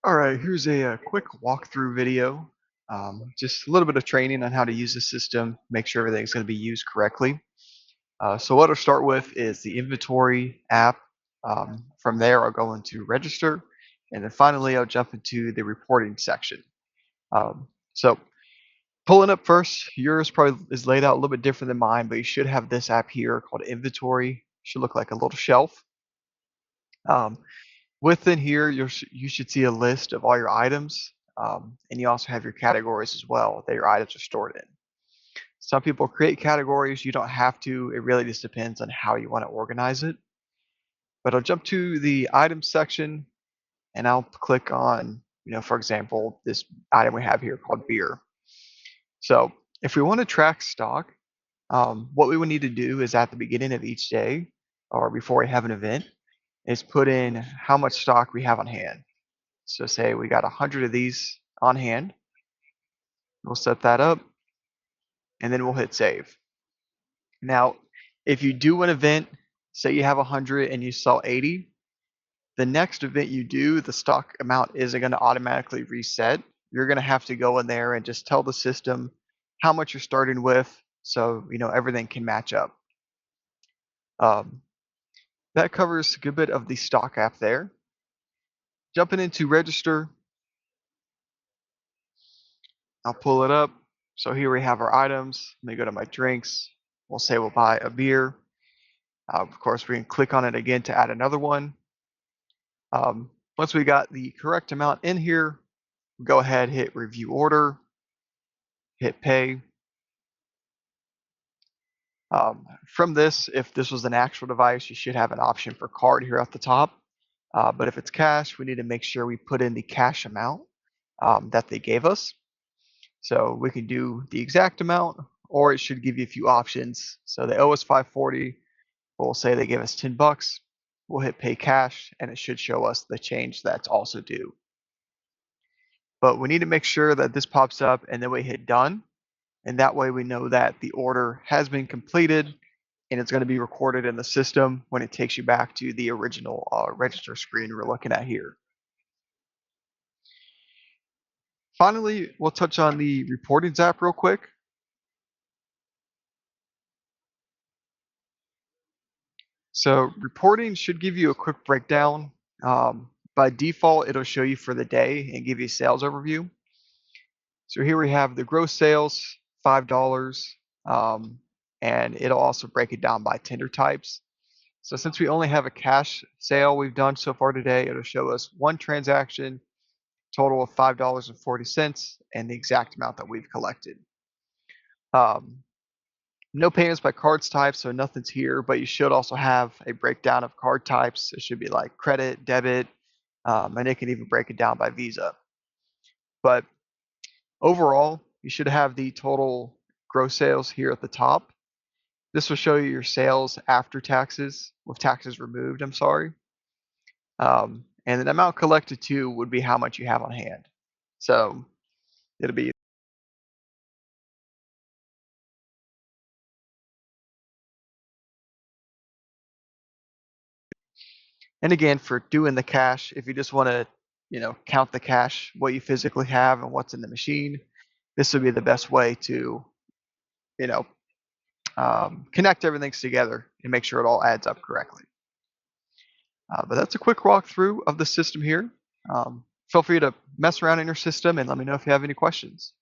All right, here's a quick walkthrough video. Just a little bit of training on how to use the system, make sure everything's going to be used correctly. So what I'll start with is the inventory app. From there, I'll go into register, and then finally, I'll jump into the reporting section. So pulling up first, yours probably is laid out a little bit different than mine, but you should have this app here called inventory. Should look like a little shelf. Um, Within here, you should see a list of all your items, and you also have your categories as well that your items are stored in. Some people create categories. You don't have to. It really just depends on how you want to organize it. But I'll jump to the items section, and I'll click on, for example, this item we have here called beer. So if we want to track stock, what we would need to do is at the beginning of each day or before we have an event is put in how much stock we have on hand. So say we got 100 of these on hand. We'll set that up and then we'll hit save. Now, if you do an event, say you have 100 and you sell 80, the next event you do, the stock amount isn't going to automatically reset. You're going to have to go in there and just tell the system how much you're starting with so everything can match up. Um, that covers a good bit of the stock app there. Jumping into register, I'll pull it up. So here we have our items. Let me go to my drinks. We'll say we'll buy a beer. Of course, we can click on it again to add another one. Once we got the correct amount in here, go ahead, hit review order, hit pay. From this, if this was an actual device, you should have an option for card here at the top. But if it's cash, we need to make sure we put in the cash amount that they gave us. So we can do the exact amount, or it should give you a few options. So they owe us $5.40. We'll say they give us $10. We'll hit pay cash, and it should show us the change that's also due. But we need to make sure that this pops up, and then we hit done. And that way we know that the order has been completed, and it's going to be recorded in the system when it takes you back to the original register screen we're looking at here. Finally, we'll touch on the reportings app real quick. So reporting should give you a quick breakdown. By default, it'll show you for the day and give you a sales overview. So here we have the gross sales, $5, and it'll also break it down by tender types. So since we only have a cash sale we've done so far today, it'll show us one transaction, total of $5.40, and the exact amount that we've collected. No payments by cards type, so nothing's here, but you should also have a breakdown of card types. It should be like credit, debit, and it can even break it down by Visa. But overall, you should have the total gross sales here at the top. This will show you your sales after taxes, with taxes removed, I'm sorry. And the amount collected too would be how much you have on hand. So it'll be and again, for doing the cash, if you just want to, count the cash, what you physically have and what's in the machine, this would be the best way to, you know, connect everything together and make sure it all adds up correctly. But that's a quick walkthrough of the system here. Feel free to mess around in your system and let me know if you have any questions.